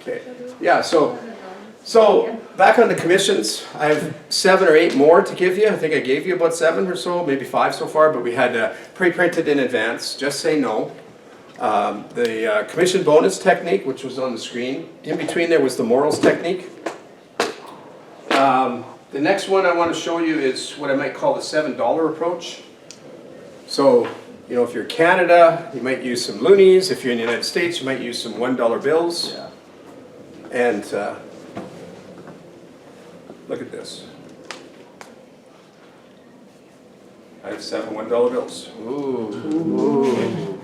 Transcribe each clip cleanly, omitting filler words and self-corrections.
Okay, yeah, so back on the commissions, I have 7 or 8 more to give you. I think I gave you about 7 or so, maybe 5 so far, but we had pre-printed in advance. Just say no. The commission bonus technique, which was on the screen. In between there was the morals technique. The next one I want to show you is what I might call the $7 approach. So, you know, if you're Canada, you might use some loonies. If you're in the United States, you might use some $1 bills. Yeah. And look at this. I have 7 $1 bills. Ooh.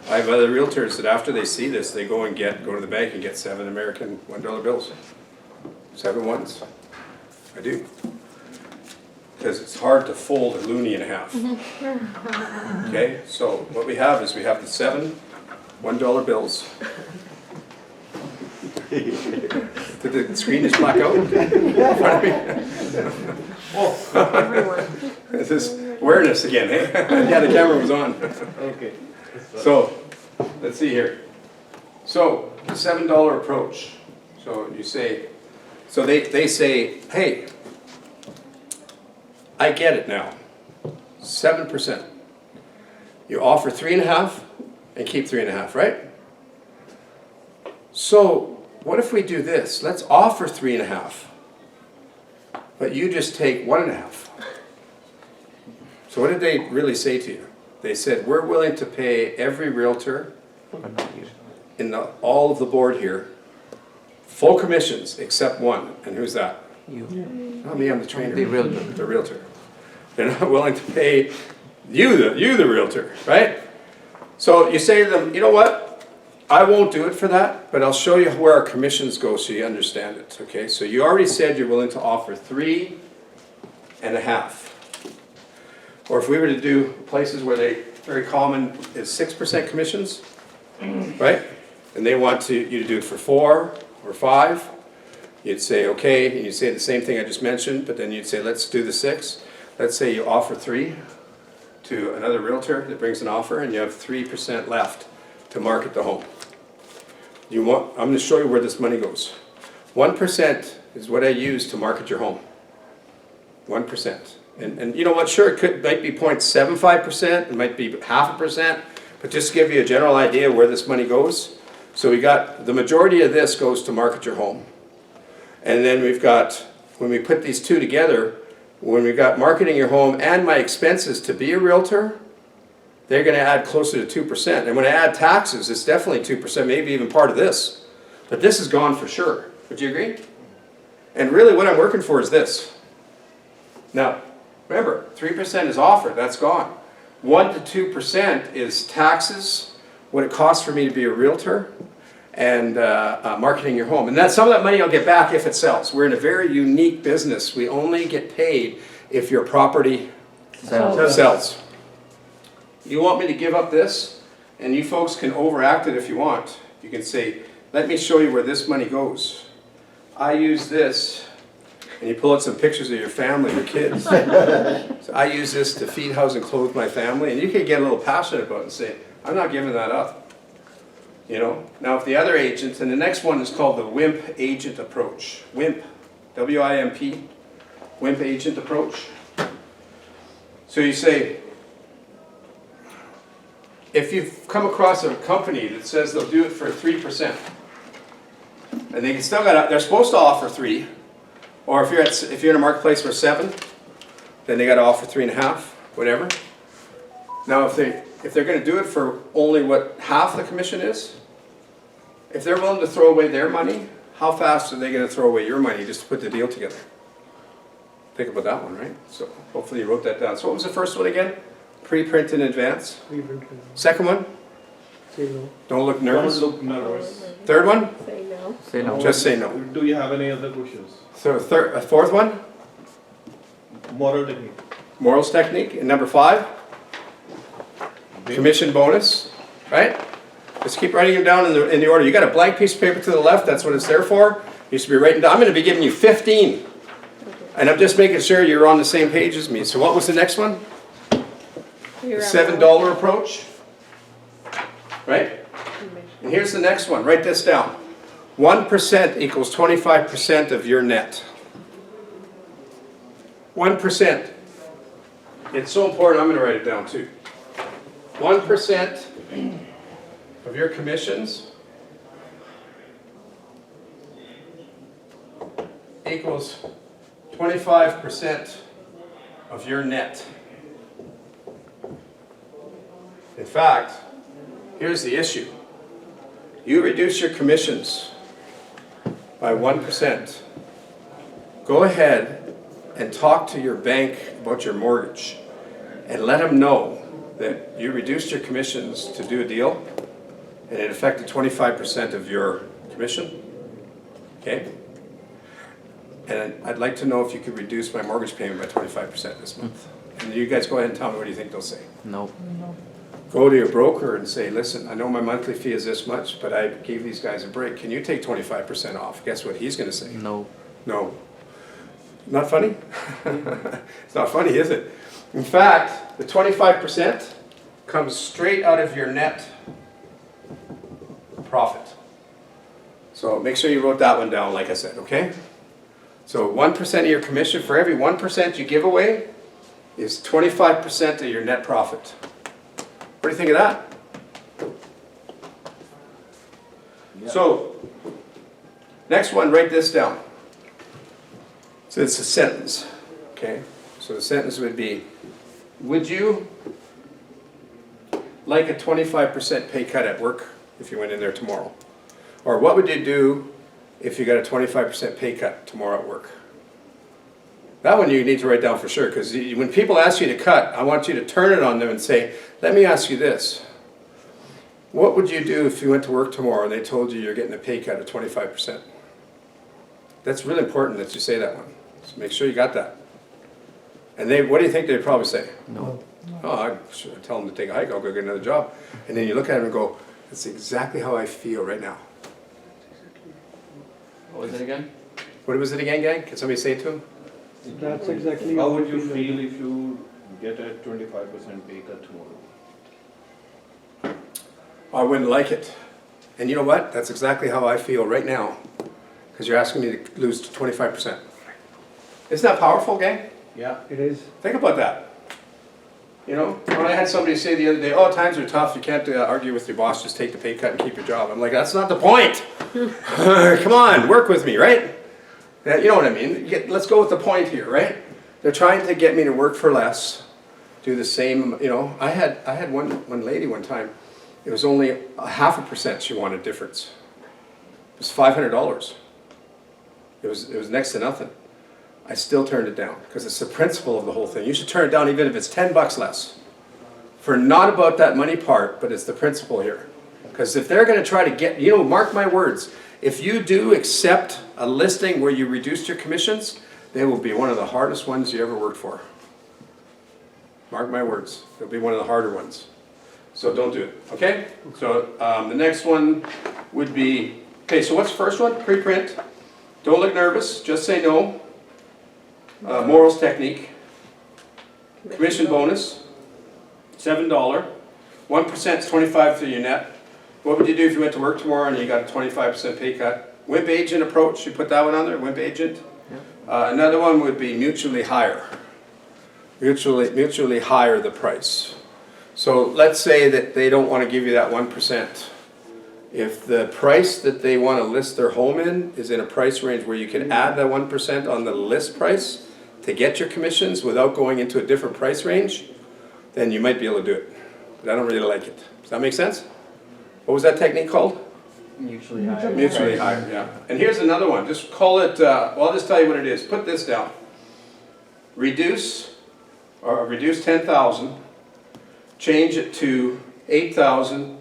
I have other realtors that after they see this, they go to the bank and get 7 American $1 bills. 7 ones. I do. Because it's hard to fold a loonie in half. Okay, so what we have is we have the 7 $1 bills. Did the screen just black out in front of me? Everyone. This is awareness again, eh? Yeah, the camera was on. Okay. So, let's see here. So, the $7 approach. So you say, so they say, hey, I get it now. 7%. You offer 3.5 and keep 3.5, right? So, what if we do this? Let's offer 3.5, but you just take 1.5. So what did they really say to you? They said, we're willing to pay every realtor in all of the board here full commissions except one. And who's that? You. Not me, I'm the trainer. The realtor. The realtor. They're not willing to pay you, the realtor, right? So you say to them, you know what? I won't do it for that, but I'll show you where our commissions go so you understand it, okay? So you already said you're willing to offer 3.5. Or if we were to do places where very common is 6% commissions, right? And they want you to do it for 4 or 5, you'd say, okay, and you'd say the same thing I just mentioned, but then you'd say, let's do the 6. Let's say you offer 3 to another realtor that brings an offer, and you have 3% left to market the home. I'm going to show you where this money goes. 1% is what I use to market your home. 1%. And you know what, sure, might be 0.75%, it might be 0.5%, but just to give you a general idea where this money goes. So we got, the majority of this goes to market your home. And then we've got, when we put these two together, when we've got marketing your home and my expenses to be a realtor, they're going to add closer to 2%. And when I add taxes, it's definitely 2%, maybe even part of this. But this is gone for sure. Would you agree? And really what I'm working for is this. Now, remember, 3% is offered, that's gone. 1 to 2% is taxes, what it costs for me to be a realtor, and marketing your home. And some of that money I'll get back if it sells. We're in a very unique business. We only get paid if your property sells. You want me to give up this, and you folks can overact it if you want. You can say, let me show you where this money goes. I use this, and you pull out some pictures of your family, your kids. So I use this to feed, house, and clothe my family, and you can get a little passionate about it and say, I'm not giving that up. You know? Now if the other agents, and the next one is called the WIMP agent approach. WIMP, W-I-M-P, WIMP agent approach. So you say, if you've come across a company that says they'll do it for 3%, and they still got, they're supposed to offer 3, or if you're in a marketplace for 7, then they got to offer 3.5, whatever. Now, if they're going to do it for only what half the commission is, if they're willing to throw away their money, how fast are they going to throw away your money just to put the deal together? Think about that one, right? So hopefully you wrote that down. So what was the first one again? Pre-print in advance. Second one? Say no. Don't look nervous. Don't look nervous. Third one? Say no. Say no. Just say no. Do you have any other questions? So fourth one? Moral technique. Morals technique. And number 5? Commission bonus, right? Just keep writing them down in the order. You got a blank piece of paper to the left, that's what it's there for. You should be writing down. I'm going to be giving you 15. And I'm just making sure you're on the same page as me. So what was the next one? The $7 approach, right? And here's the next one. Write this down. 1% equals 25% of your net. 1%. It's so important, I'm going to write it down too. 1% of your commissions equals 25% of your net. In fact, here's the issue. You reduce your commissions by 1%. Go ahead and talk to your bank about your mortgage and let them know that you reduced your commissions to do a deal and it affected 25% of your commission. Okay? And I'd like to know if you could reduce my mortgage payment by 25% this month. And you guys go ahead and tell me what do you think they'll say. No. Go to your broker and say, listen, I know my monthly fee is this much, but I gave these guys a break. Can you take 25% off? Guess what he's going to say? No. No. Not funny? It's not funny, is it? In fact, the 25% comes straight out of your net profit. So make sure you wrote that one down, like I said, okay? So 1% of your commission, for every 1% you give away, is 25% of your net profit. What do you think of that? So, next one, write this down. So it's a sentence, okay? So the sentence would be, would you like a 25% pay cut at work if you went in there tomorrow? Or what would you do if you got a 25% pay cut tomorrow at work? That one you need to write down for sure, because when people ask you to cut, I want you to turn it on them and say, let me ask you this. What would you do if you went to work tomorrow and they told you you're getting a pay cut of 25%? That's really important that you say that one. So make sure you got that. And what do you think they'd probably say? No. Oh, I should tell them to take a hike, I'll go get another job. And then you look at them and go, that's exactly how I feel right now. What was it again? What was it again, gang? Can somebody say it to him? That's exactly. How what would you we feel if you get a 25% pay cut tomorrow? I wouldn't like it. And you know what? That's exactly how I feel right now. Because you're asking me to lose 25%. Isn't that powerful, gang? Yeah. It is. Think about that. You know, when I had somebody say the other day, oh, times are tough, you can't argue with your boss, just take the pay cut and keep your job. I'm like, that's not the point. Come on, work with me, right? You know what I mean? Let's go with the point here, right? They're trying to get me to work for less, do the same, you know. I had one lady one time, it was only 0.5% she wanted difference. It was $500. It was next to nothing. I still turned it down because it's the principle of the whole thing. You should turn it down even if it's $10 less. For not about that money part, but it's the principle here. Because if they're going to try to get, you know, mark my words, if you do accept a listing where you reduced your commissions, they will be one of the hardest ones you ever worked for. Mark my words, it'll be one of the harder ones. So don't do it, okay? So the next one would be, okay, so what's the first one? Preprint. Don't look nervous, just say no. Morals technique. Commission bonus, $7. 1% is 25 to your net. What would you do if you went to work tomorrow and you got a 25% pay cut? WIMP agent approach, you put that one on there, WIMP agent. Another one would be mutually hire. Mutually hire the price. So let's say that they don't want to give you that 1%. If the price that they want to list their home in is in a price range where you can add that 1% on the list price to get your commissions without going into a different price range, then you might be able to do it. But I don't really like it. Does that make sense? What was that technique called? Mutually hired. Mutually hired, yeah. And here's another one. Just call it, well, I'll just tell you what it is. Put this down. Reduce 10,000, change it to 8,000,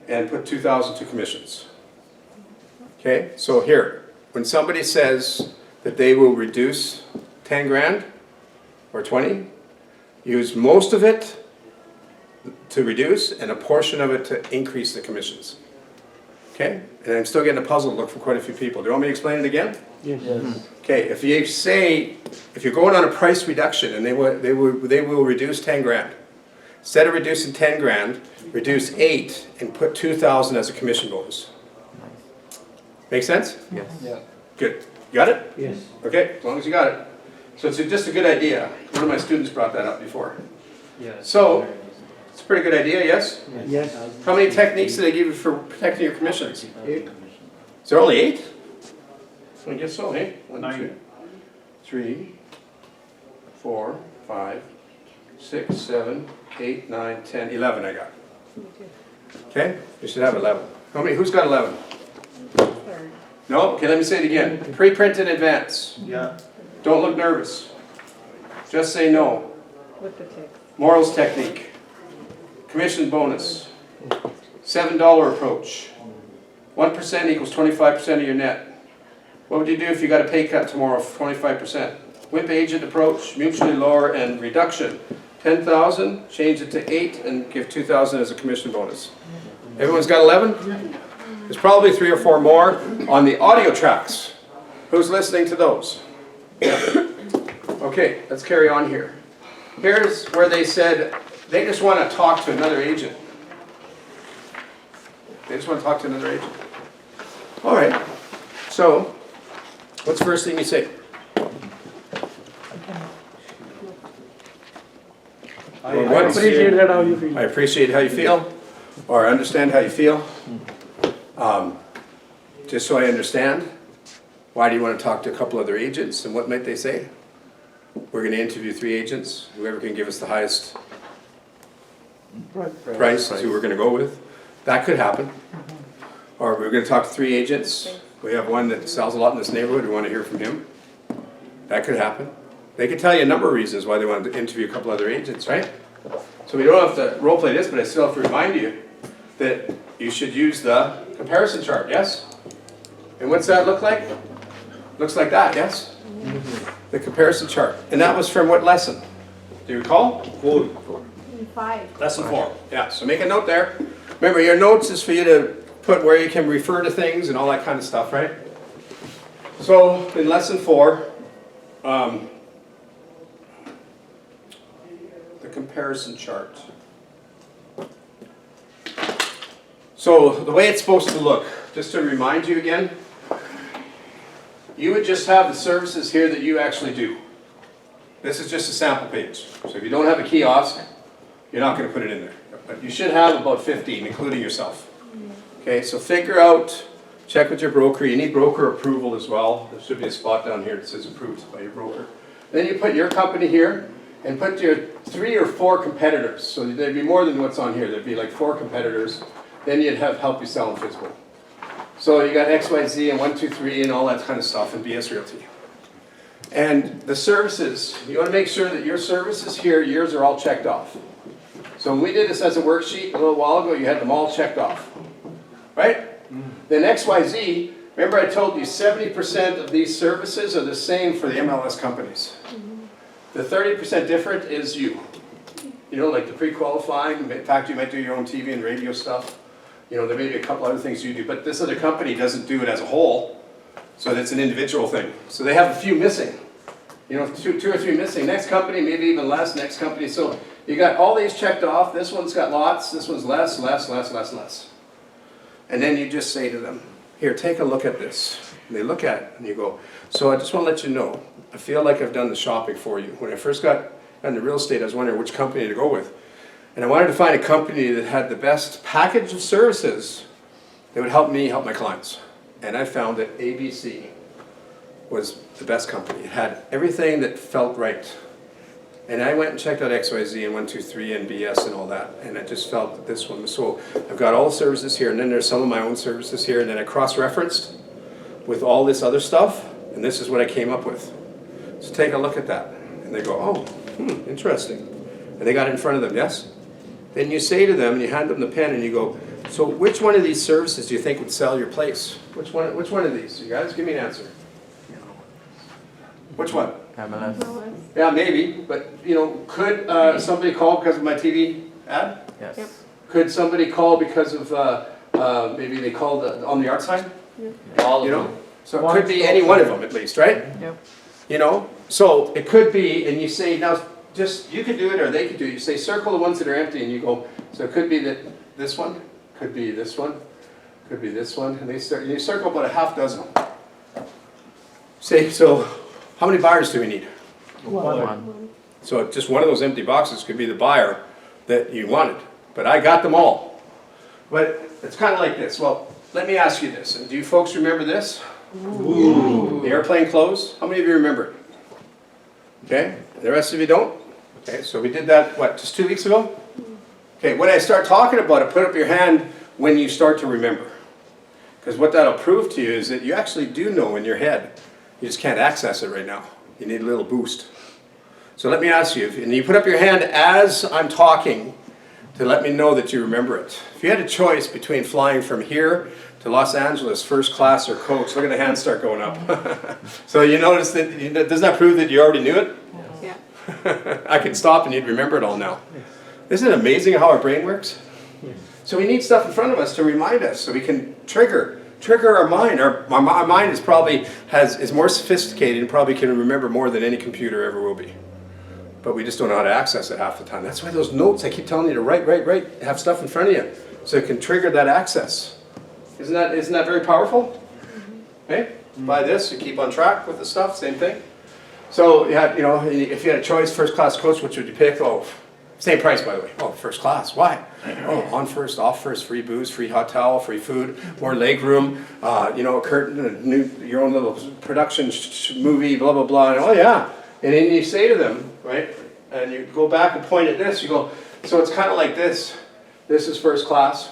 and put 2,000 to commissions. Okay, so here, when somebody says that they will reduce 10 grand or 20, use most of it to reduce and a portion of it to increase the commissions. Okay, and I'm still getting a puzzled look from quite a few people. Do you want me to explain it again? Yes. Yes. Okay, if you say, if you're going on a price reduction and they will reduce 10 grand, instead of reducing 10 grand, reduce 8 and put 2,000 as a commission bonus. Make sense? Yes. Yeah. Good. You got it? Yes. Okay, as long as you got it. So it's just a good idea. One of my students brought that up before. Yeah. So- It's a pretty good idea, yes? Yes. How many techniques do they give you for protecting your commissions? 8. Is there only 8? I guess so, eh? 1, 9. 2, 3, 4, 5, 6, 7, 8, 9, 10, 11 I got. Okay, you should have 11. How many, who's got 11? No? Okay, let me say it again. Pre-print in advance. Yeah. Don't look nervous. Just say no. With the text. Morals technique. Commission bonus. $7 approach. 1% equals 25% of your net. What would you do if you got a pay cut tomorrow of 25%? WIMP agent approach, mutually lower and reduction. 10,000, change it to 8 and give 2,000 as a commission bonus. Everyone's got 11? There's probably 3 or 4 more on the audio tracks. Who's listening to those? Okay, let's carry on here. Here's where they said they just want to talk to another agent. They just want to talk to another agent. All right, so what's the first thing you say? I Well, what's- Appreciate that how you feel. I appreciate how you feel, or I understand how you feel. Just so I understand, why do you want to talk to a couple other agents, and what might they say? We're going to interview 3 agents, whoever can give us the highest Right. price is who we're going to go with. That could happen. Or we're going to talk to 3 agents. We have one that sells a lot in this neighborhood, we want to hear from him. That could happen. They could tell you a number of reasons why they want to interview a couple other agents, right? So we don't have to role play this, but I still have to remind you that you should use the comparison chart, yes? And what's that look like? Looks like that, yes? The comparison chart. And that was from what lesson? Do you recall? 4. 5. Lesson 4. Yeah, so make a note there. Remember, your notes is for you to put where you can refer to things and all that kind of stuff, right? So in lesson 4, the comparison chart. So the way it's supposed to look, just to remind you again, you would just have the services here that you actually do. This is just a sample page. So if you don't have a kiosk, you're not going to put it in there. But you should have about 15, including yourself. Okay, so figure out, check with your broker. You need broker approval as well. There should be a spot down here that says approved by your broker. Then you put your company here and put your 3 or 4 competitors. So there'd be more than what's on here. There'd be like 4 competitors. Then you'd have Help You Sell and Physical. So you got XYZ and 1, 2, 3 and all that kind of stuff and BS Realty. And the services, you want to make sure that your services here, yours are all checked off. So when we did this as a worksheet a little while ago, you had them all checked off. Right? Then XYZ, remember I told you 70% of these services are the same for the MLS companies. The 30% different is you. You know, like the pre-qualifying, in fact you might do your own TV and radio stuff. You know, there may be a couple other things you do, but this other company doesn't do it as a whole, so that's an individual thing. So they have a few missing. You know, two or 3 missing. Next company, maybe even less, next company. So you got all these checked off, this one's got lots, this one's less. And then you just say to them, here, take a look at this. And they look at it and you go, so I just want to let you know, I feel like I've done the shopping for you. When I first got into real estate, I was wondering which company to go with. And I wanted to find a company that had the best package of services that would help me help my clients. And I found that ABC was the best company. It had everything that felt right. And I went and checked out XYZ and 1, 2, 3 and BS and all that. And I just felt that this one was so, I've got all the services here and then there's some of my own services here. And then I cross-referenced with all this other stuff. And this is what I came up with. So take a look at that. And they go, oh, interesting. And they got it in front of them, yes? Then you say to them and you hand them the pen and you go, so which one of these services do you think would sell your place? Which one of these? You guys give me an answer. Which one? MLS. Yeah, maybe, but you know, could somebody call because of my TV ad? Yes. Yep. Could somebody call because of maybe they called on the art side? All You of know, them. so it could be any one of them at least, right? Yep. You know, so it could be, and you say now, just you could do it or they could do it. You say circle the ones that are empty, and you go. So it could be that this one, could be this one, Could be this one, and you circle about a half dozen. Say, so how many buyers do we need? One. So just one of those empty boxes could be the buyer that you wanted, but I got them all. But it's kind of like this. Well, let me ask you this, and do you folks remember this? Ooh. The airplane clothes? How many of you remember it? Okay, the rest of you don't? Okay, so we did that, what, just 2 weeks ago? Okay, when I start talking about it, put up your hand when you start to remember. Because what that'll prove to you is that you actually do know in your head. You just can't access it right now. You need a little boost. So let me ask you, and you put up your hand as I'm talking to let me know that you remember it. If you had a choice between flying from here to Los Angeles, first class or coach, look at the hands start going up. So you notice that, does that prove that you already knew it? Yeah. I could stop and you'd remember it all now. Isn't it amazing how our brain works? So we need stuff in front of us to remind us so we can trigger our mind. Our mind is more sophisticated and probably can remember more than any computer ever will be. But we just don't know how to access it half the time. That's why those notes, I keep telling you to write, have stuff in front of you so it can trigger that access. Isn't that very powerful? Okay? Buy this, you keep on track with the stuff, same thing. So if you had a choice, first class coach, which would you pick? Oh, same price, by the way. Oh, first class. Why? Oh, on first, off first, free booze, free hot towel, free food, more leg room, a curtain, your own little production movie, blah, blah, blah. And, oh, yeah. And then you say to them, right, and you go back and point at this, you go, so it's kind of like this. This is first class,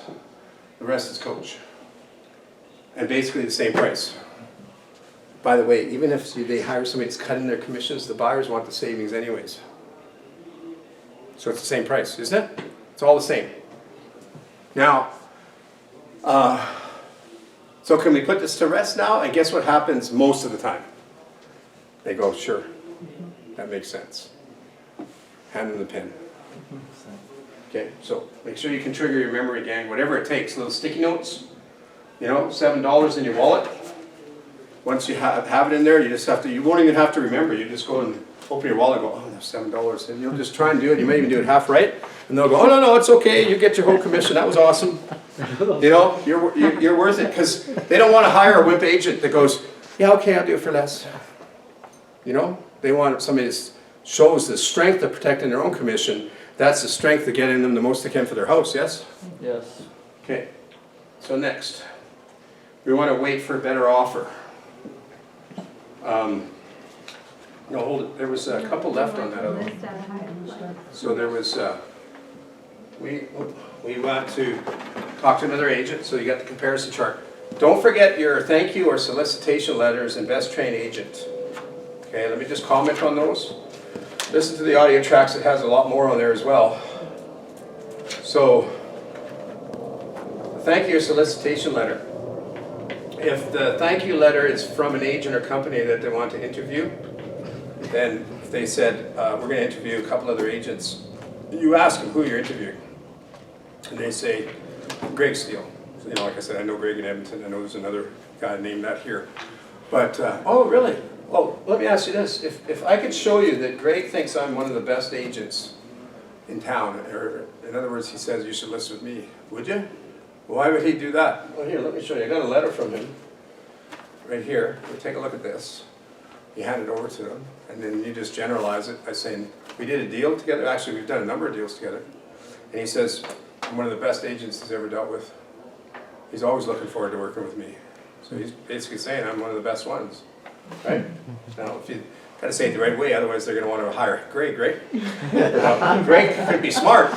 the rest is coach. And basically the same price. By the way, even if they hire somebody that's cutting their commissions, the buyers want the savings anyways. So it's the same price, isn't it? It's all the same. Now, so can we put this to rest now? And guess what happens most of the time? They go, sure, that makes sense. Hand them the pen. Okay, so make sure you can trigger your memory, gang, whatever it takes. Little sticky notes, $7 in your wallet. Once you have it in there, you won't even have to remember. You just go and open your wallet and go, oh, that's $7. And you'll just try and do it. You may even do it half right. And they'll go, oh, no, it's okay. You get your whole commission. That was awesome. You're worth it. Because they don't want to hire a wimp agent that goes, yeah, okay, I'll do it for less. They want somebody that shows the strength of protecting their own commission. That's the strength of getting them the most they can for their house, yes? Yes. Okay. So next, we want to wait for a better offer. No, hold it. There was a couple left on that other one. So there was, we want to talk to another agent, so you got the comparison chart. Don't forget your thank you or solicitation letters and best trained agent. Okay, let me just comment on those. Listen to the audio tracks, it has a lot more on there as well. So, the thank you or solicitation letter. If the thank you letter is from an agent or company that they want to interview, then if they said, we're going to interview a couple other agents, you ask them who you're interviewing. And they say, Greg Steele. So, like I said, I know Greg in Edmonton. I know there's another guy named that here. But, oh, really? Oh, let me ask you this. If I could show you that Greg thinks I'm one of the best agents in town, or in other words, he says you should list with me, would you? Why would he do that? Well, here, let me show you. I got a letter from him right here. We'll take a look at this. You hand it over to him, and then you just generalize it by saying, we did a deal together. Actually, we've done a number of deals together. And he says, I'm one of the best agents he's ever dealt with. He's always looking forward to working with me. So he's basically saying I'm one of the best ones. Right? Now, if you got to say it the right way, otherwise they're going to want to hire Greg, right? Greg could be smart,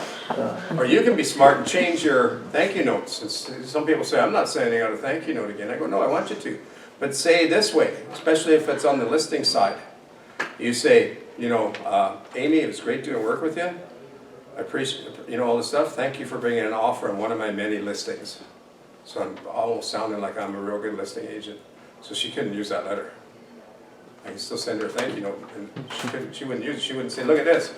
or you can be smart and change your thank you notes. Some people say, I'm not sending out a thank you note again. I go, no, I want you to. But say it this way, especially if it's on the listing side. You say, Amy, it was great doing work with you. I appreciate, all this stuff. Thank you for bringing an offer on one of my many listings. So I'm almost sounding like I'm a real good listing agent. So she couldn't use that letter. I can still send her a thank you note, and she wouldn't use it. She wouldn't say, look at this.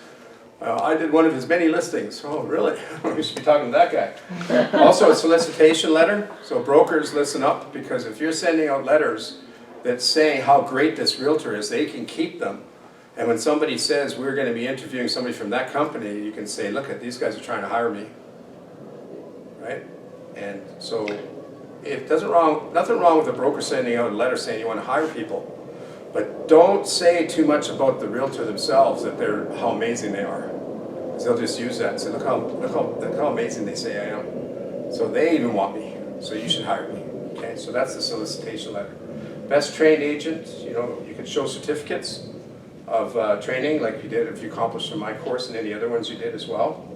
I did one of his many listings. Oh, really? We should be talking to that guy. Also, a solicitation letter. So brokers, listen up, because if you're sending out letters that say how great this realtor is, they can keep them. And when somebody says, we're going to be interviewing somebody from that company, you can say, look, these guys are trying to hire me. Right? And so nothing wrong with a broker sending out a letter saying you want to hire people. But don't say too much about the realtor themselves, that how amazing they are. Because they'll just use that and say, look how amazing they say I am. So they even want me, so you should hire me. Okay, so that's the solicitation letter. Best trained agent, you could show certificates of training like you did if you accomplished from my course and any other ones you did as well.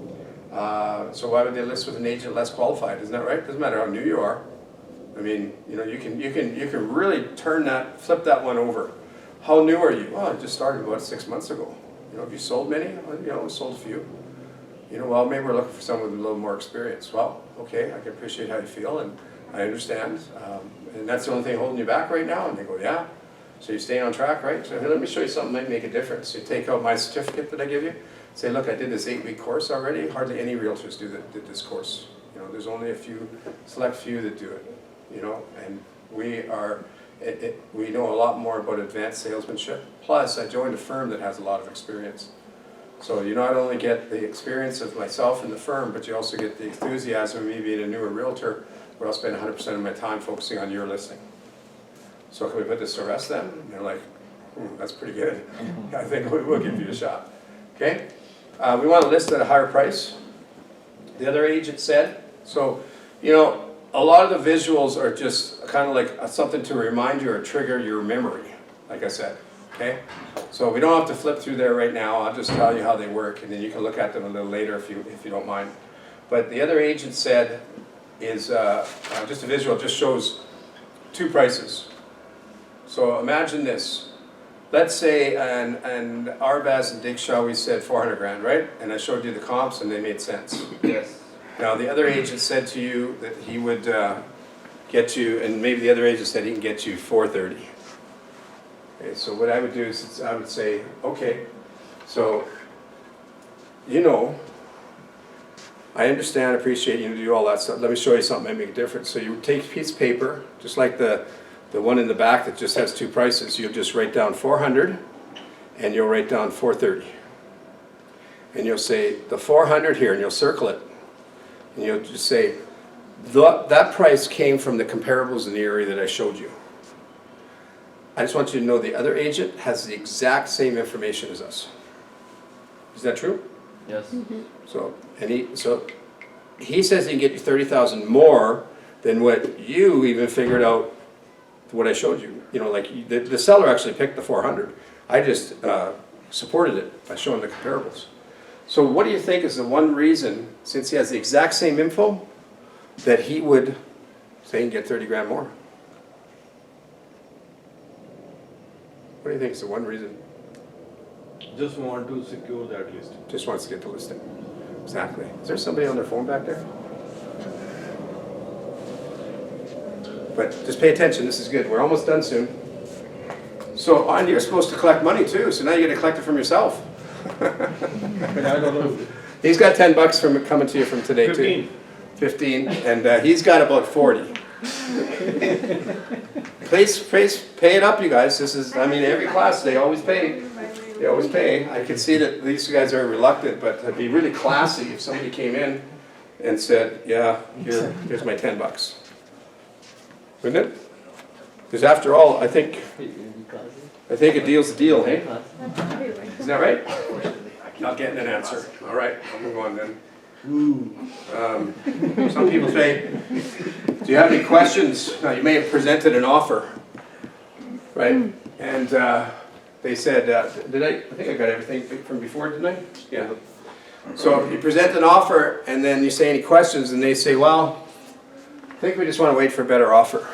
So why would they list with an agent less qualified? Isn't that right? Doesn't matter how new you are. I mean, you can really flip that one over. How new are you? Well, I just started about 6 months ago. Have you sold many? Well, sold a few. Well, maybe we're looking for someone with a little more experience. Well, okay, I can appreciate how you feel, and I understand. And that's the only thing holding you back right now? And they go, yeah. So you're staying on track, right? So hey, let me show you something that might make a difference. You take out my certificate that I give you, say, look, I did this 8-week course already. Hardly any realtors did this course. There's only a select few that do it. And we know a lot more about advanced salesmanship. Plus, I joined a firm that has a lot of experience. So you not only get the experience of myself and the firm, but you also get the enthusiasm of me being a newer realtor, where I'll spend 100% of my time focusing on your listing. So can we put this to rest then? And they're like, that's pretty good. I think we will give you a shot. Okay? We want to list at a higher price. The other agent said, so, a lot of the visuals are just kind of like something to remind you or trigger your memory, like I said, okay? So we don't have to flip through there right now. I'll just tell you how they work, and then you can look at them a little later if you don't mind. But the other agent said is just a visual, just shows two prices. So imagine this. Let's say, and Arvaz and Dikshaw, we said 400 grand, right? And I showed you the comps and they made sense. Yes. Now the other agent said to you that he would get you, and maybe the other agent said he can get you 430. Okay, so what I would do is I would say, okay, so I understand, appreciate you to do all that stuff. Let me show you something that make a difference. So you take a piece of paper, just like the one in the back that just has two prices. You'll just write down 400 and you'll write down 430. And you'll say the 400 here, and you'll circle it. And you'll just say, that price came from the comparables in the area that I showed you. I just want you to know the other agent has the exact same information as us. Is that true? Yes. So he says he can get you 30,000 more than what you even figured out what I showed you. Like the seller actually picked the 400. I just supported it by showing the comparables. So what do you think is the one reason, since he has the exact same info, that he would say he can get 30 grand more? What do you think is the one reason? Just want to secure that list. Just wants to get the listing. Exactly. Is there somebody on their phone back there? But just pay attention, this is good. We're almost done soon. So, and you're supposed to collect money too, so now you're going to collect it from yourself. But I don't know. He's got $10 from coming to you from today too. 15, and he's got about 40. Please pay it up, you guys. This is, every class they always pay. They always pay. I can see that these guys are reluctant, but it'd be really classy if somebody came in and said, "Yeah, here's my $10." Wouldn't it? Because after all, I think a deal's a deal, hey? Isn't that right? Not getting an answer. All right, I'll move on then. Some people say, do you have any questions? Now, you may have presented an offer, right? And they said, I think I got everything from before, didn't I? Yeah. So you present an offer and then you say any questions and they say, well, I think we just want to wait for a better offer.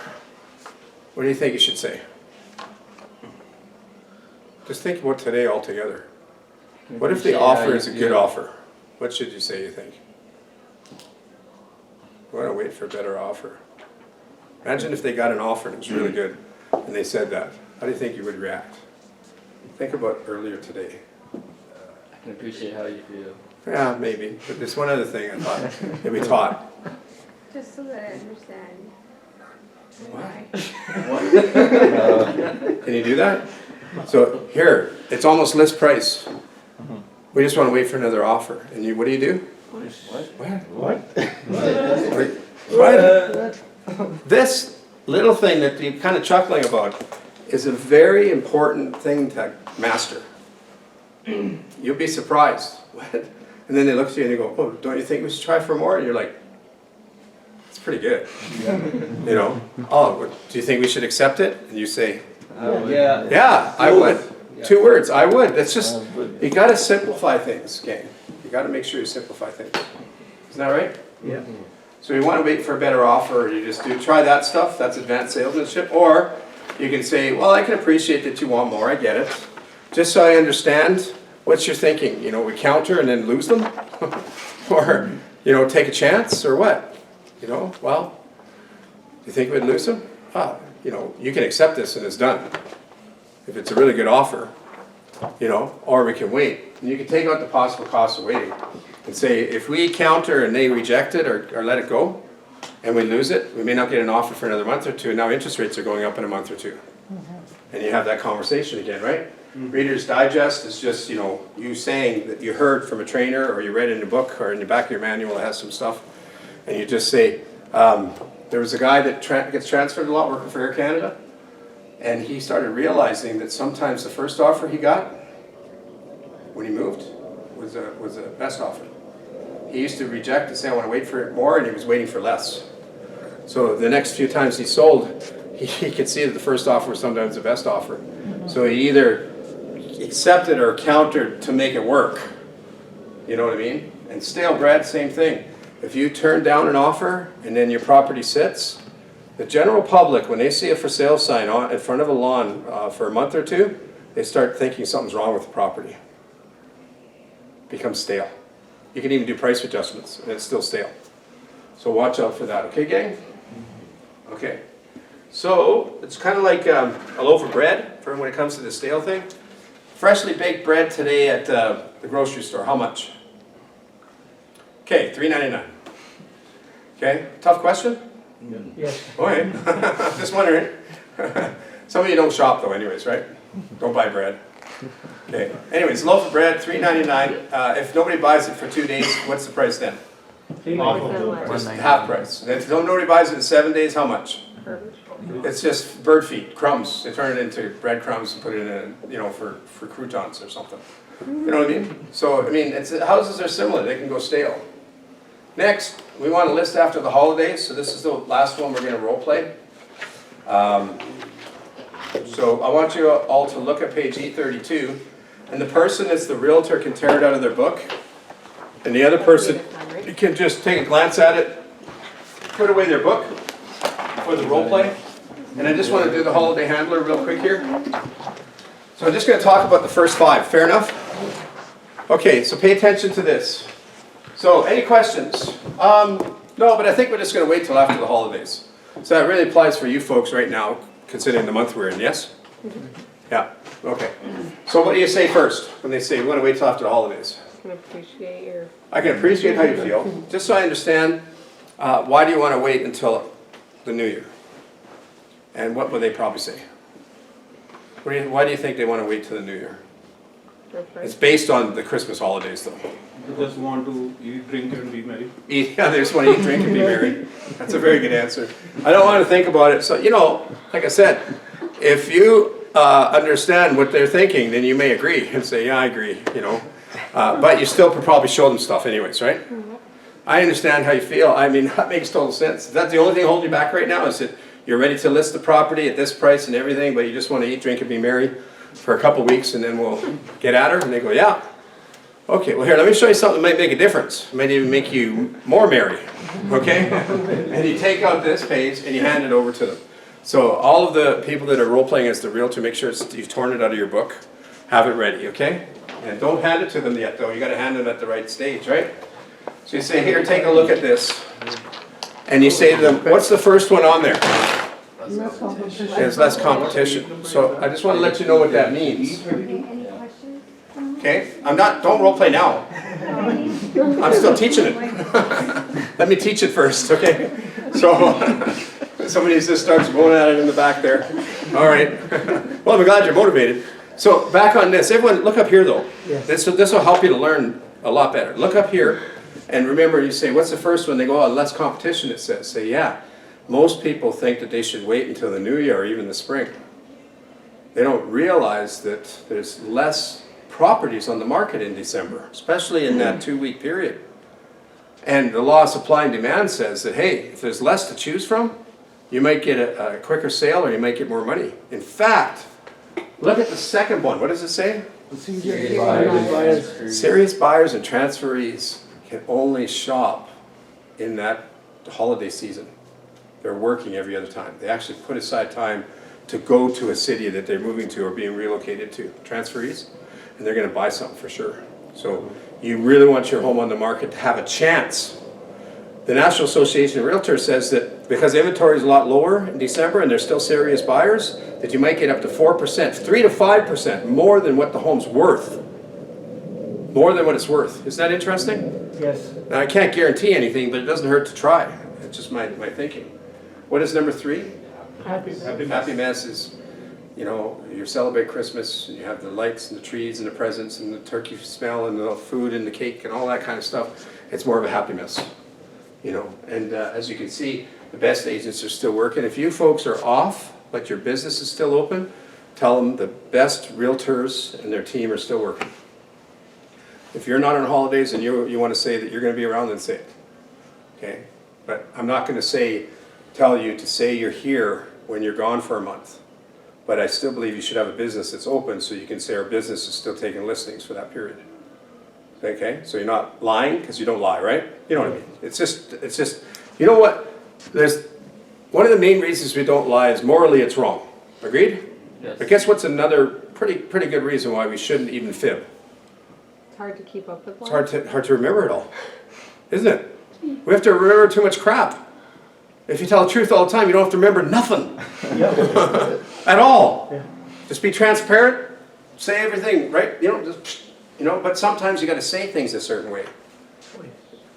What do you think you should say? Just think about today altogether. What if the offer is a good offer? What should you say, you think? We want to wait for a better offer. Imagine if they got an offer and it was really good and they said that. How do you think you would react? Think about earlier today. I can appreciate how you feel. Yeah, maybe. But there's one other thing I thought that we taught. Just so that I understand. Can you do that? So here, it's almost list price. We just want to wait for another offer. And what do you do? What? What? What? this little thing that you're kind of chuckling about is a very important thing to master. You'll be surprised. And then they look at you and they go, oh, don't you think we should try for more? And you're like, it's pretty good. You know, oh, do you think we should accept it? And you say, Yeah. yeah, I would. 2 words, I would. That's just, you got to simplify things, gang. You got to make sure you simplify things. Isn't that right? Yeah. So you want to wait for a better offer, or you just do try that stuff. That's advanced salesmanship. Or you can say, well, I can appreciate that you want more. I get it. Just so I understand, what's your thinking? You know, we counter and then lose them, or you know, take a chance, or what? You know, well, do you think we'd lose them? You know, you can accept this and it's done. If it's a really good offer, you know, or we can wait. And you can take out the possible cost of waiting and say, if we counter and they reject it or let it go, and we lose it, we may not get an offer for another month or two. Now interest rates are going up in a month or two. And you have that conversation again, right? Reader's Digest is just, you know, you saying that you heard from a trainer or you read in a book or in the back of your manual that has some stuff. And you just say, there was a guy that gets transferred a lot working for Air Canada. And he started realizing that sometimes the first offer he got when he moved was a best offer. He used to reject and say, I want to wait for more, and he was waiting for less. So the next few times he sold, he could see that the first offer was sometimes the best offer. So he either accepted or countered to make it work. You know what I mean? And stale bread, same thing. If you turn down an offer and then your property sits, the general public, when they see a for sale sign in front of a lawn for a month or two, they start thinking something's wrong with the property. Becomes stale. You can even do price adjustments and it's still stale. So watch out for that, okay, gang? Okay. So it's kind of like a loaf of bread for when it comes to the stale thing. Freshly baked bread today at the grocery store, how much? Okay, $3.99. Okay, tough question? Yes. Okay, just wondering. Some of you don't shop though anyways, right? Don't buy bread. Okay, anyways, loaf of bread, $3.99. If nobody buys it for 2 days, what's the price then? Just half price. And if nobody buys it in 7 days, how much? It's just bird feed, crumbs. They turn it into breadcrumbs and put it in, you know, for croutons or something. You know what I mean? So, I mean, houses are similar. They can go stale. Next, we want to list after the holidays. So this is the last one we're going to role play. So I want you all to look at page 832. And the person that's the realtor can tear it out of their book. And the other person can just take a glance at it, put away their book for the role play. And I just want to do the holiday handler real quick here. So I'm just going to talk about the first 5. Fair enough? Okay, so pay attention to this. So, any questions? No, but I think we're just going to wait till after the holidays. So that really applies for you folks right now, considering the month we're in, yes? Yeah, okay. So what do you say first when they say we want to wait till after the holidays? I can appreciate how you feel. Just so I understand, why do you want to wait until the new year? And what would they probably say? Why do you think they want to wait till the new year? It's based on the Christmas holidays though. They just want to eat, drink, and be merry. Yeah, they just want to eat, drink, and be merry. That's a very good answer. I don't want to think about it. So, you know, like I said, if you understand what they're thinking, then you may agree and say, yeah, I agree, you know. But you still could probably show them stuff anyways, right? I understand how you feel. I mean, that makes total sense. Is that the only thing holding you back right now? Is that you're ready to list the property at this price and everything, but you just want to eat, drink, and be merry for a couple weeks, and then we'll get at her? And they go, yeah. Okay, well here, let me show you something that might make a difference. Might even make you more merry, okay? And you take out this page and you hand it over to them. So all of the people that are role-playing as the realtor, make sure you've torn it out of your book. Have it ready, okay? And don't hand it to them yet, though. You got to hand them at the right stage, right? So you say, here, take a look at this. And you say to them, what's the first one on there? There's less competition. So I just want to let you know what that means. Any questions? Okay? Don't role play now. I'm still teaching it. Let me teach it first, okay? So somebody just starts going at it in the back there. All right. Well, I'm glad you're motivated. So back on this. Everyone, look up here though. This will help you to learn a lot better. Look up here and remember, you say, what's the first one? They go, oh, less competition, it says. Say, yeah. most people think that they should wait until the new year or even the spring. They don't realize that there's less properties on the market in December, especially in that 2-week period. And the law of supply and demand says that, hey, if there's less to choose from, you might get a quicker sale or you might get more money. In fact, look at the second one. What does it say? Serious buyers. Serious buyers and transferees can only shop in that holiday season. They're working every other time. They actually put aside time to go to a city that they're moving to or being relocated to, transferees, and they're going to buy something for sure. So you really want your home on the market to have a chance. The National Association of Realtors says that because inventory is a lot lower in December and there's still serious buyers, that you might get up to 4%, 3 to 5% more than what the home's worth. More than what it's worth. Isn't that interesting? Yes. Now, I can't guarantee anything, but it doesn't hurt to try. It's just my thinking. What is number 3? Happy. Happy Mass is, you know, you celebrate Christmas, and you have the lights and the trees and the presents and the turkey smell and the food and the cake and all that kind of stuff. It's more of a happy mess, you know. And as you can see, the best agents are still working. If you folks are off, but your business is still open, tell them the best realtors and their team are still working. If you're not on holidays and you want to say that you're going to be around, then say it. Okay? But I'm not going to tell you to say you're here when you're gone for a month. But I still believe you should have a business that's open so you can say our business is still taking listings for that period. Okay? So you're not lying, because you don't lie, right? You know what I mean? It's just, you know what? There's one of the main reasons we don't lie is morally it's wrong. Agreed? Yes. But guess what's another pretty good reason why we shouldn't even fib? It's hard to keep up with It's one. hard to remember it all, isn't it? We have to remember too much crap. If you tell the truth all the time, you don't have to remember nothing at all. Yeah. Just be transparent, say everything, right? You know, just, you know. But sometimes you got to say things a certain way.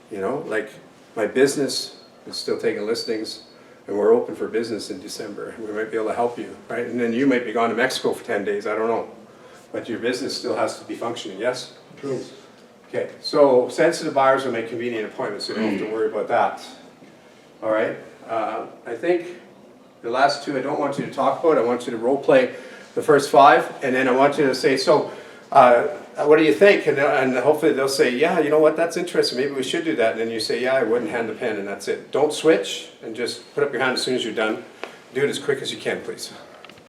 You know, like my business is still taking listings, and we're open for business in December. We might be able to help you, right? And then you might be gone to Mexico for 10 days. I don't know, but your business still has to be functioning. Yes. True. Okay, so sensitive buyers will make convenient appointments, so you don't have to worry about that. All right, I think the last 2 I don't want you to talk about. I want you to role play the first 5, and then I want you to say, so what do you think? And hopefully they'll say, yeah, you know what, that's interesting, maybe we should do that. And then you say, yeah, I wouldn't hand the pen, and that's it. Don't switch, and just put up your hand as soon as you're done. Do it as quick as you can, please.